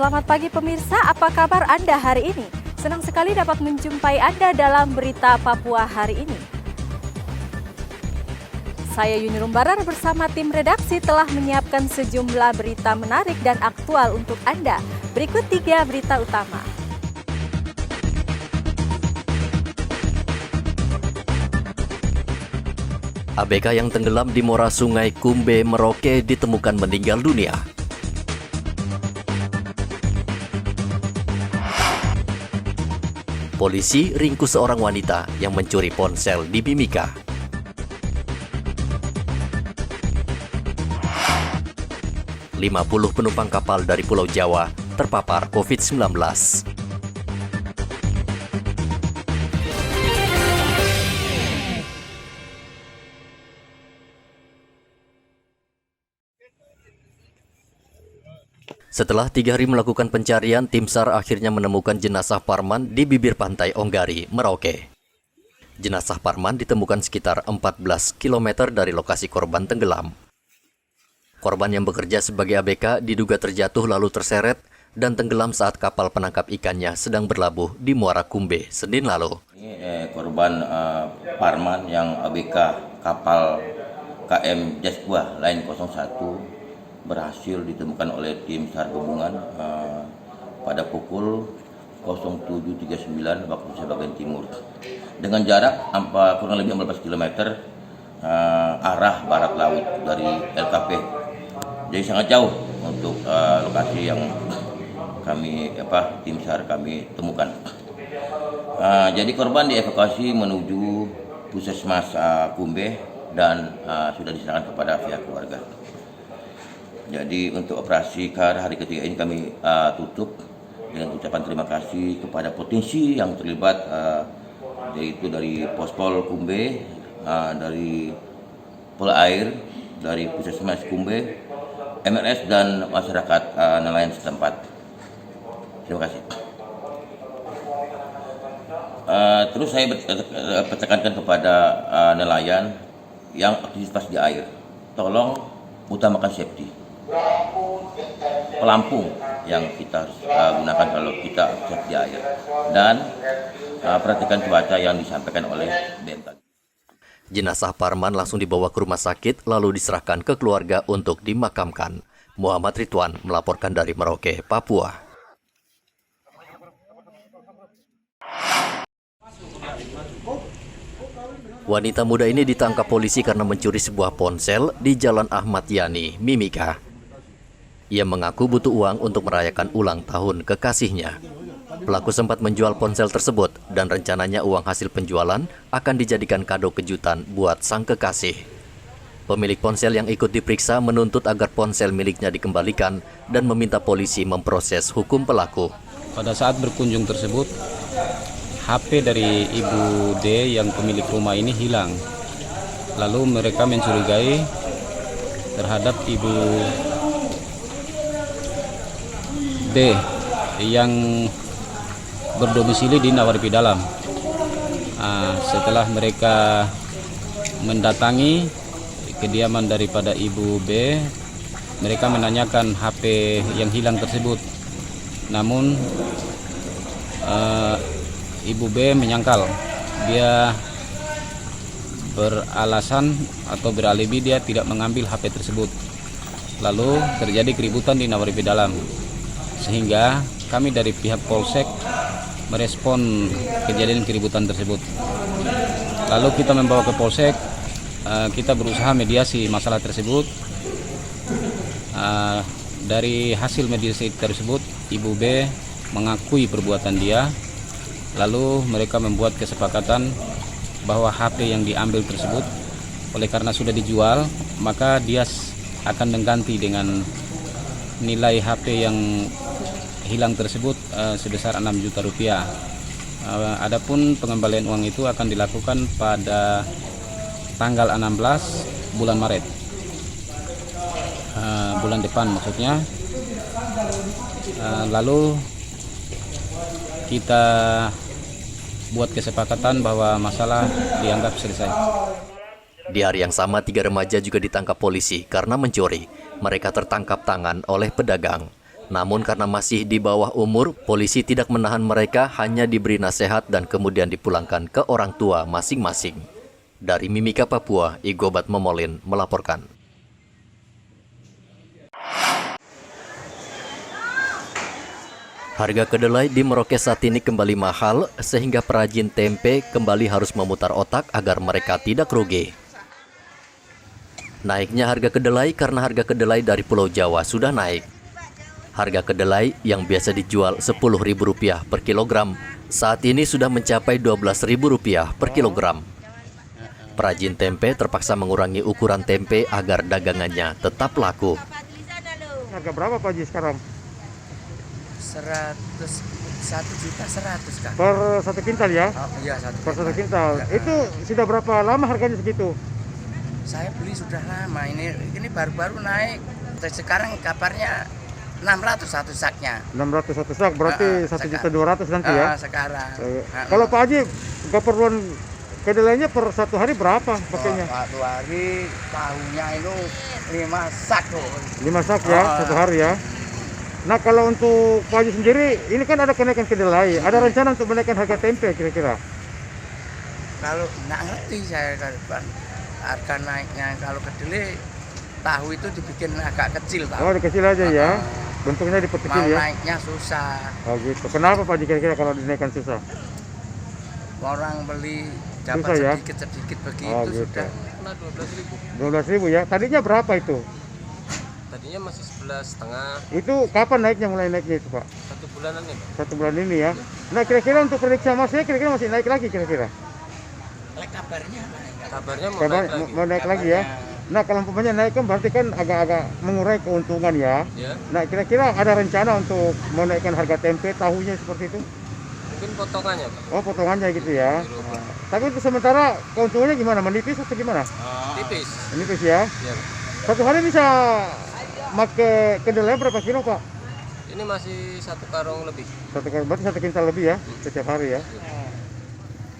Selamat pagi pemirsa, apa kabar Anda hari ini? Senang sekali dapat menjumpai Anda dalam Berita Papua hari ini. Saya Yuni Rumbarar bersama tim redaksi telah menyiapkan sejumlah berita menarik dan aktual untuk Anda. Berikut 3 berita utama. ABK yang tenggelam di muara Sungai Kumbe, Merauke ditemukan meninggal dunia. Polisi ringkus seorang wanita yang mencuri ponsel di Mimika. ...50 penumpang kapal dari Pulau Jawa terpapar COVID-19. Setelah 3 hari melakukan pencarian, tim SAR akhirnya menemukan jenazah Parman di bibir pantai Onggari, Merauke. Jenazah Parman ditemukan sekitar 14 km dari lokasi korban tenggelam. Korban yang bekerja sebagai ABK diduga terjatuh lalu terseret dan tenggelam saat kapal penangkap ikannya sedang berlabuh di Muara Kumbe, Senin lalu. Ini korban Parman yang ABK kapal KM Jasbua Line 01 berhasil ditemukan oleh tim SAR gabungan pada pukul 07.39 waktu Indonesia bagian timur dengan jarak kurang lebih 14 km arah barat laut dari LKP. Jadi sangat jauh untuk lokasi yang tim SAR kami temukan. Jadi korban dievakuasi menuju Puskesmas Kumbe dan sudah diserahkan kepada pihak keluarga. Jadi untuk operasi KAR hari ketiga ini kami tutup dengan ucapan terima kasih kepada potensi yang terlibat, yaitu dari Pospol Kumbe, dari Polair, dari Puskesmas Kumbe, MRS dan masyarakat nelayan setempat. Terima kasih. Terus saya tekankan kepada nelayan yang aktivitas di air, tolong utamakan safety. Pelampung yang kita harus gunakan kalau kita aktif di air dan perhatikan cuaca yang disampaikan oleh BMKG. Jenazah Parman langsung dibawa ke rumah sakit lalu diserahkan ke keluarga untuk dimakamkan. Muhammad Ridwan melaporkan dari Merauke, Papua. Wanita muda ini ditangkap polisi karena mencuri sebuah ponsel di Jalan Ahmad Yani, Mimika. Ia mengaku butuh uang untuk merayakan ulang tahun kekasihnya. Pelaku sempat menjual ponsel tersebut dan rencananya uang hasil penjualan akan dijadikan kado kejutan buat sang kekasih. Pemilik ponsel yang ikut diperiksa menuntut agar ponsel miliknya dikembalikan dan meminta polisi memproses hukum pelaku. Pada saat berkunjung tersebut, HP dari Ibu D yang pemilik rumah ini hilang. Lalu mereka mencurigai terhadap Ibu D yang berdomisili di Nawaripi Dalam. Setelah mereka mendatangi kediaman daripada Ibu B, mereka menanyakan HP yang hilang tersebut. Namun Ibu B menyangkal, dia beralasan atau beralibi dia tidak mengambil HP tersebut. Lalu terjadi keributan di Nawaripi Dalam, sehingga kami dari pihak Polsek merespon kejadian keributan tersebut. Lalu kita membawa ke Polsek, kita berusaha mediasi masalah tersebut. Dari hasil mediasi tersebut, Ibu B mengakui perbuatan dia. Lalu mereka membuat kesepakatan bahwa HP yang diambil tersebut, oleh karena sudah dijual, maka dia akan mengganti dengan nilai HP yang hilang tersebut sebesar 6 juta rupiah. Adapun pengembalian uang itu akan dilakukan pada tanggal 16 bulan Maret, bulan depan maksudnya. Lalu kita buat kesepakatan bahwa masalah dianggap selesai. Di hari yang sama, 3 remaja juga ditangkap polisi karena mencuri. Mereka tertangkap tangan oleh pedagang. Namun karena masih di bawah umur, polisi tidak menahan mereka, hanya diberi nasihat dan kemudian dipulangkan ke orang tua masing-masing. Dari Mimika, Papua, Igobat Momolin melaporkan. Harga kedelai di Merauke saat ini kembali mahal, sehingga perajin tempe kembali harus memutar otak agar mereka tidak rugi. Naiknya harga kedelai karena harga kedelai dari Pulau Jawa sudah naik. Harga kedelai yang biasa dijual Rp10.000 per kilogram, saat ini sudah mencapai Rp12.000 per kilogram. Perajin tempe terpaksa mengurangi ukuran tempe agar dagangannya tetap laku. Harga berapa Pak Haji sekarang? 1.100.000 kan? Per 1 kintal ya? Oh, iya, Per 1 kintal. Itu sudah berapa lama harganya segitu? Saya beli sudah lama, ini baru-baru naik. Sekarang kabarnya 600 satu saknya. 600 satu sak, berarti 1.200.000 nanti ya? Sekarang. Kalau Pak Haji, keperluan kedelainya per satu hari berapa pakainya? Satu hari tahunya itu 5 sak tuh. 5 sak ya, satu hari ya? Nah kalau untuk Pak Haji sendiri, ini kan ada kenaikan kedelai. Ada rencana untuk menaikkan harga tempe kira-kira? Kalau nggak ngerti saya kan harga naiknya. Kalau kedelai, tahu itu dibikin agak kecil tahu. Oh, kecil aja ya? Bentuknya diperkecil ya? Mau naiknya susah. Oh gitu. Kenapa Pak Haji kira-kira kalau dinaikkan susah? Orang beli dapat Susah ya? sedikit-sedikit begitu Oh, gitu. sudah. 12.000 ya? Tadinya berapa itu? Tadinya masih 11,5, Itu kapan naiknya, mulai naiknya itu Pak? 1 bulanan ya Pak. 1 bulan ini ya? Nah kira-kira untuk prediksi Masnya kira-kira masih naik lagi kira-kira? Kabarnya mau Kabar- naik lagi. mau naik lagi ya? Nah kalau umpamanya naik kan berarti kan agak-agak mengurai keuntungan ya? Ya, Nah kira-kira ada rencana untuk menaikkan harga tempe, tahunya seperti itu? mungkin potongannya Pak. Oh potongannya gitu ya? Nah, tapi untuk sementara keuntungannya gimana? Menipis atau gimana? Tipis. Menipis ya? Ya, Pak. Satu hari bisa pakai kedelai berapa kilo Pak? Ini masih 1 karung lebih. Berarti 1 kintal lebih ya? Setiap hari ya?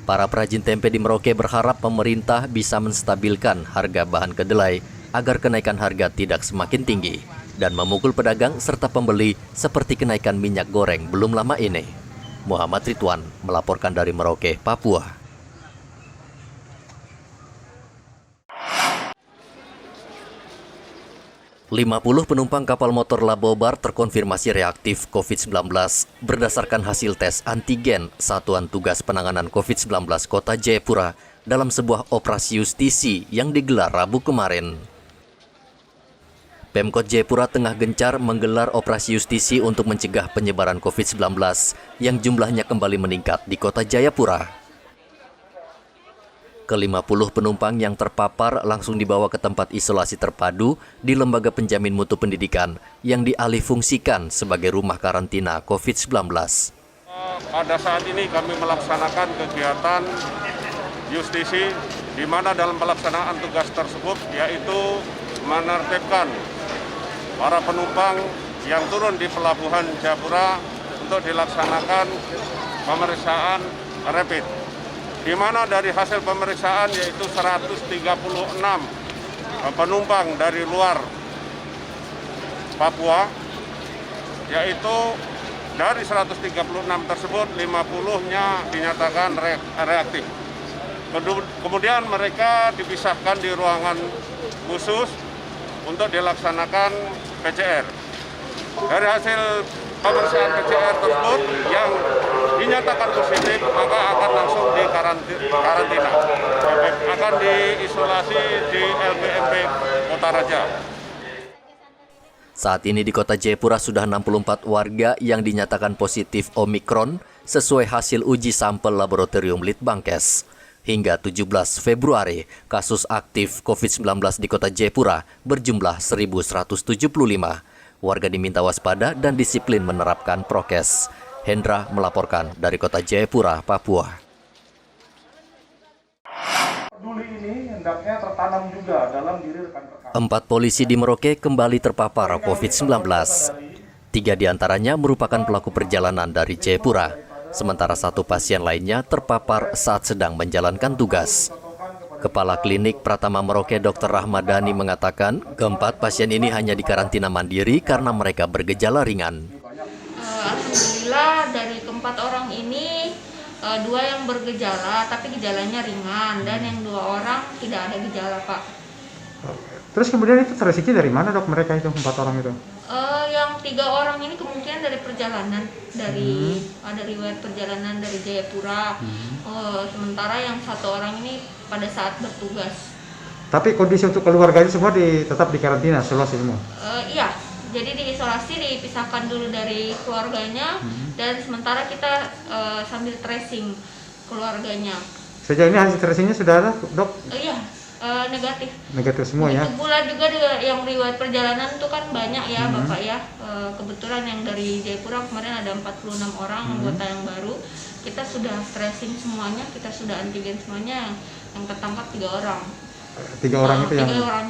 Para perajin tempe di Merauke berharap pemerintah bisa menstabilkan harga bahan kedelai agar kenaikan harga tidak semakin tinggi dan memukul pedagang serta pembeli seperti kenaikan minyak goreng belum lama ini. Muhammad Ridwan melaporkan dari Merauke, Papua. ...50 penumpang kapal motor Labobar terkonfirmasi reaktif COVID-19 berdasarkan hasil tes antigen Satuan Tugas Penanganan COVID-19 Kota Jayapura dalam sebuah operasi justisi yang digelar Rabu kemarin. Pemkot Jayapura tengah gencar menggelar operasi justisi untuk mencegah penyebaran COVID-19 yang jumlahnya kembali meningkat di Kota Jayapura. Ke-50 penumpang yang terpapar langsung dibawa ke tempat isolasi terpadu di Lembaga Penjamin Mutu Pendidikan yang dialihfungsikan sebagai rumah karantina COVID-19. Pada saat ini kami melaksanakan kegiatan justisi di mana dalam pelaksanaan tugas tersebut yaitu menertibkan para penumpang yang turun di Pelabuhan Jayapura untuk dilaksanakan pemeriksaan rapid. Di mana dari hasil pemeriksaan yaitu 136 penumpang dari luar Papua, yaitu dari 136 tersebut 50-nya dinyatakan reaktif. Kemudian mereka dipisahkan di ruangan khusus untuk dilaksanakan PCR. Dari hasil pemeriksaan PCR tersebut yang dinyatakan positif maka akan langsung di karantina, akan diisolasi di LPMP Kota Raja. Saat ini di Kota Jayapura sudah 64 warga yang dinyatakan positif Omikron sesuai hasil uji sampel laboratorium Litbangkes. Hingga 17 Februari, kasus aktif COVID-19 di Kota Jayapura berjumlah 1.175. Warga diminta waspada dan disiplin menerapkan prokes. Hendra melaporkan dari Kota Jayapura, Papua. Peduli ini hendaknya tertanam juga dalam diri rekan-rekan. 4 polisi di Merauke kembali terpapar COVID-19. 3 diantaranya merupakan pelaku perjalanan dari Jayapura, sementara 1 pasien lainnya terpapar saat sedang menjalankan tugas. Kepala Klinik Pratama Merauke Dr. Rahmadani mengatakan keempat pasien ini hanya dikarantina mandiri karena mereka bergejala ringan. Alhamdulillah dari keempat orang ini 2 yang bergejala tapi gejalanya ringan dan yang 2 orang tidak ada gejala, Pak. Terus kemudian itu transisi dari mana, Dok, mereka itu 4 orang itu? Yang 3 orang ini kemungkinan dari perjalanan, dari ada riwayat perjalanan dari Jayapura. Sementara yang 1 orang ini pada saat bertugas. Tapi kondisi untuk keluarganya semua tetap di karantina semua? Iya, jadi diisolasi, dipisahkan dulu dari keluarganya dan sementara kita sambil tracing keluarganya. Sejauh ini hasil tracingnya sudah ada, Dok? Iya, negatif. Negatif semua ya? Itu pula juga yang riwayat perjalanan itu kan banyak ya Bapak ya. Kebetulan yang dari Jayapura kemarin ada 46 orang anggota yang baru. Kita sudah tracing semuanya, kita sudah antigen semuanya. Yang tertangkap 3 orang. 3 orang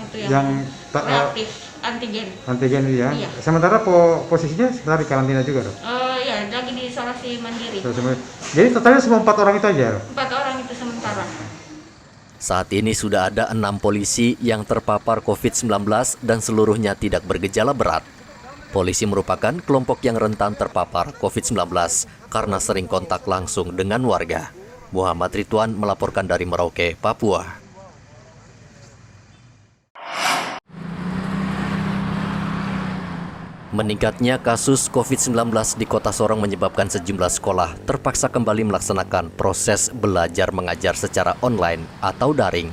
itu yang reaktif antigen. Antigen ya. Iya. Sementara posisinya sebentar di karantina juga, Dok? Ya, lagi di isolasi mandiri. Jadi totalnya semua 4 orang itu aja? 4 orang itu sementara. Saat ini sudah ada 6 polisi yang terpapar COVID-19 dan seluruhnya tidak bergejala berat. Polisi merupakan kelompok yang rentan terpapar COVID-19 karena sering kontak langsung dengan warga. Muhammad Ridwan melaporkan dari Merauke, Papua. Meningkatnya kasus COVID-19 di Kota Sorong menyebabkan sejumlah sekolah terpaksa kembali melaksanakan proses belajar mengajar secara online atau daring.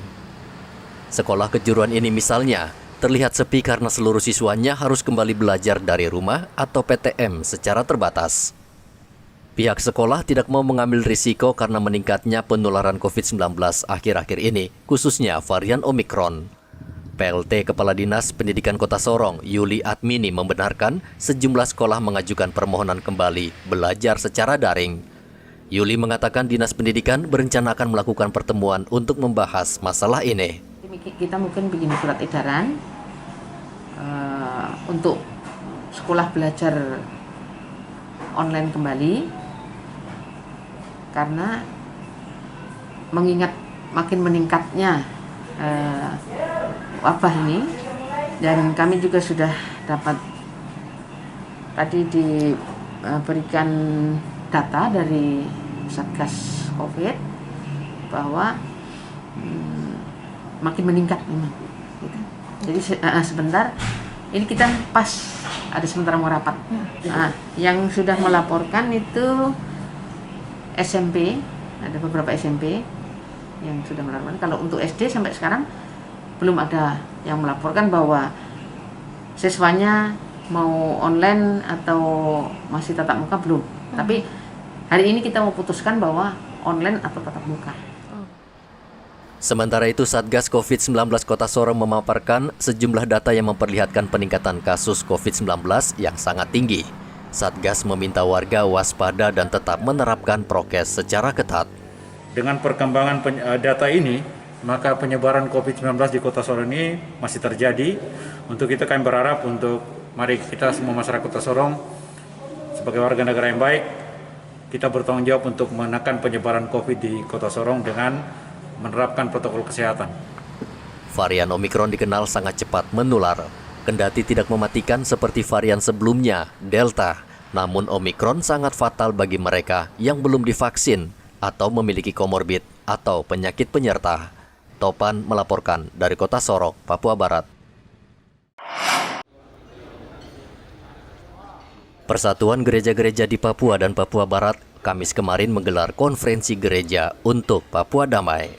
Sekolah kejuruan ini misalnya terlihat sepi karena seluruh siswanya harus kembali belajar dari rumah atau PTM secara terbatas. Pihak sekolah tidak mau mengambil risiko karena meningkatnya penularan COVID-19 akhir-akhir ini, khususnya varian Omikron. PLT Kepala Dinas Pendidikan Kota Sorong, Yuli Admini, membenarkan sejumlah sekolah mengajukan permohonan kembali belajar secara daring. Yuli mengatakan Dinas Pendidikan berencana akan melakukan pertemuan untuk membahas masalah ini. Kita mungkin bikin surat edaran untuk sekolah belajar online kembali, karena mengingat makin meningkatnya wabah ini, dan kami juga sudah dapat tadi diberikan data dari Satgas COVID bahwa makin meningkat memang. Gitu. Jadi sebentar ini kita pas ada sementara mau rapat. Yang sudah melaporkan itu SMP, ada beberapa SMP yang sudah melaporkan. Kalau untuk SD sampai sekarang belum ada yang melaporkan bahwa siswanya mau online atau masih tatap muka, belum. Tapi hari ini kita mau putuskan bahwa online atau tatap muka. Sementara itu, Satgas COVID-19 Kota Sorong memaparkan sejumlah data yang memperlihatkan peningkatan kasus COVID-19 yang sangat tinggi. Satgas meminta warga waspada dan tetap menerapkan prokes secara ketat. Dengan perkembangan data ini, maka penyebaran COVID-19 di Kota Sorong ini masih terjadi. Untuk itu kami berharap mari kita semua masyarakat Kota Sorong sebagai warga negara yang baik, kita bertanggung jawab untuk menekan penyebaran COVID di Kota Sorong dengan menerapkan protokol kesehatan. Varian Omikron dikenal sangat cepat menular, kendati tidak mematikan seperti varian sebelumnya, Delta. Namun Omikron sangat fatal bagi mereka yang belum divaksin atau memiliki komorbid atau penyakit penyerta. Topan melaporkan dari Kota Sorong, Papua Barat. Persatuan Gereja-Gereja di Papua dan Papua Barat Kamis kemarin menggelar konferensi gereja untuk Papua Damai.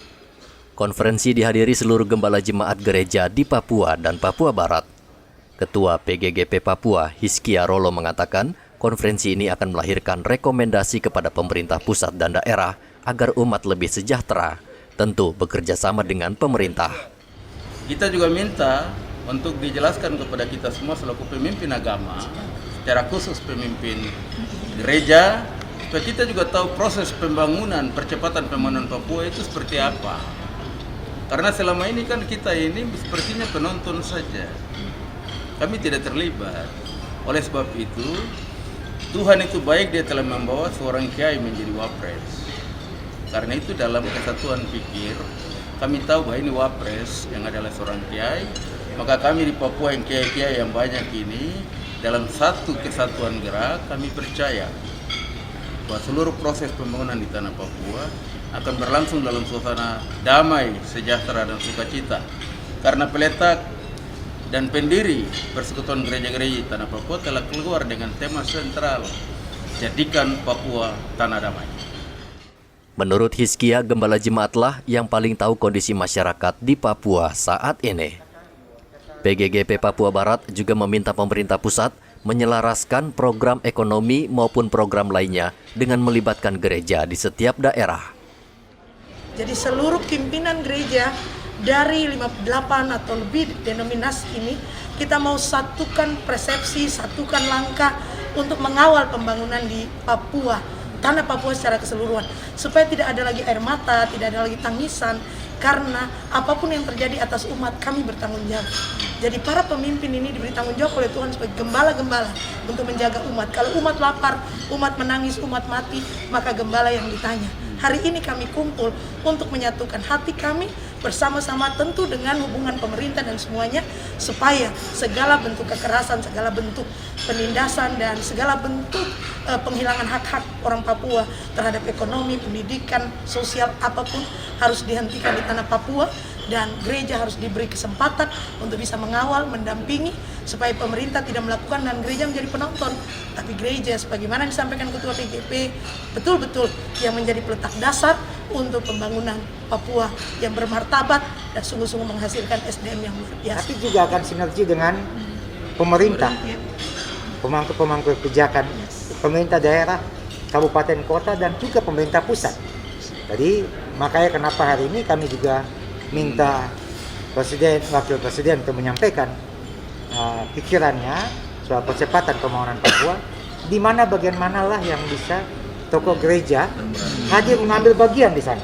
Konferensi dihadiri seluruh gembala jemaat gereja di Papua dan Papua Barat. Ketua PGGP Papua, Hizkia Rolo, mengatakan konferensi ini akan melahirkan rekomendasi kepada pemerintah pusat dan daerah agar umat lebih sejahtera, tentu bekerja sama dengan pemerintah. Kita juga minta untuk dijelaskan kepada kita semua selaku pemimpin agama, secara khusus pemimpin gereja, supaya kita juga tahu proses pembangunan, percepatan pembangunan Papua itu seperti apa. Karena selama ini kan kita ini sepertinya penonton saja. Kami tidak terlibat. Oleh sebab itu, Tuhan itu baik, Dia telah membawa seorang kiai menjadi wapres. Karena itu dalam kesatuan pikir, kami tahu bahwa ini Wapres yang adalah seorang kiai, maka kami di Papua yang kiai-kiai yang banyak ini dalam satu kesatuan gerak, kami percaya bahwa seluruh proses pembangunan di tanah Papua akan berlangsung dalam suasana damai, sejahtera, dan sukacita. Karena peletak dan pendiri Persekutuan Gereja-Gereja di tanah Papua telah keluar dengan tema sentral, jadikan Papua tanah damai. Menurut Hizkia, Gembala Jemaatlah yang paling tahu kondisi masyarakat di Papua saat ini. PGGP Papua Barat juga meminta pemerintah pusat menyelaraskan program ekonomi maupun program lainnya dengan melibatkan gereja di setiap daerah. Jadi seluruh pimpinan gereja dari 58 atau lebih denominasi ini, kita mau satukan persepsi, satukan langkah untuk mengawal pembangunan di Papua, tanah Papua secara keseluruhan, supaya tidak ada lagi air mata, tidak ada lagi tangisan, karena apapun yang terjadi atas umat, kami bertanggung jawab. Jadi para pemimpin ini diberi tanggung jawab oleh Tuhan sebagai gembala-gembala untuk menjaga umat. Kalau umat lapar, umat menangis, umat mati, maka gembala yang ditanya. Hari ini kami kumpul untuk menyatukan hati kami bersama-sama, tentu dengan hubungan pemerintah dan semuanya, supaya segala bentuk kekerasan, segala bentuk penindasan, dan segala bentuk penghilangan hak-hak orang Papua terhadap ekonomi, pendidikan, sosial, apapun harus dihentikan di tanah Papua. Dan gereja harus diberi kesempatan untuk bisa mengawal, mendampingi, supaya pemerintah tidak melakukan dan gereja menjadi penonton. Tapi gereja, sebagaimana disampaikan Ketua PGP, betul-betul yang menjadi peletak dasar untuk pembangunan Papua yang bermartabat dan sungguh-sungguh menghasilkan SDM yang luar biasa. Tapi juga akan sinergi dengan pemerintah, pemangku kebijakan, pemerintah daerah, kabupaten kota, dan juga pemerintah pusat. Jadi makanya kenapa hari ini kami juga minta Presiden, Wakil Presiden untuk menyampaikan pikirannya soal percepatan pembangunan Papua, di mana bagian manalah yang bisa tokoh gereja hadir mengambil bagian di sana,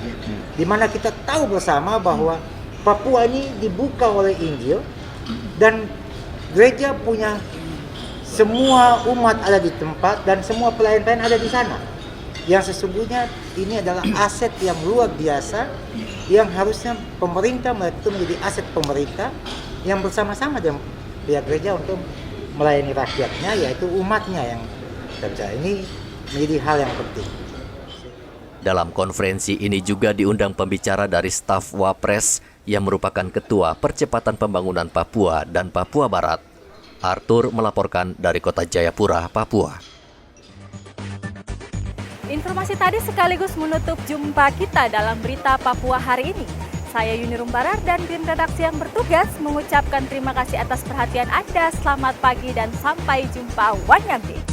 di mana kita tahu bersama bahwa Papua ini dibuka oleh Injil dan gereja punya semua umat ada di tempat dan semua pelayan-pelayan ada di sana. Yang sesungguhnya ini adalah aset yang luar biasa yang harusnya pemerintah itu menjadi aset pemerintah yang bersama-sama dengan pihak gereja untuk melayani rakyatnya, yaitu umatnya yang kerja. Ini menjadi hal yang penting. Dalam konferensi ini juga diundang pembicara dari staf Wapres yang merupakan Ketua Percepatan Pembangunan Papua dan Papua Barat. Arthur melaporkan dari Kota Jayapura, Papua. Informasi tadi sekaligus menutup jumpa kita dalam berita Papua hari ini. Saya Yuni Rumbarar dan tim redaksi yang bertugas mengucapkan terima kasih atas perhatian Anda. Selamat pagi dan sampai jumpa Wanyambi.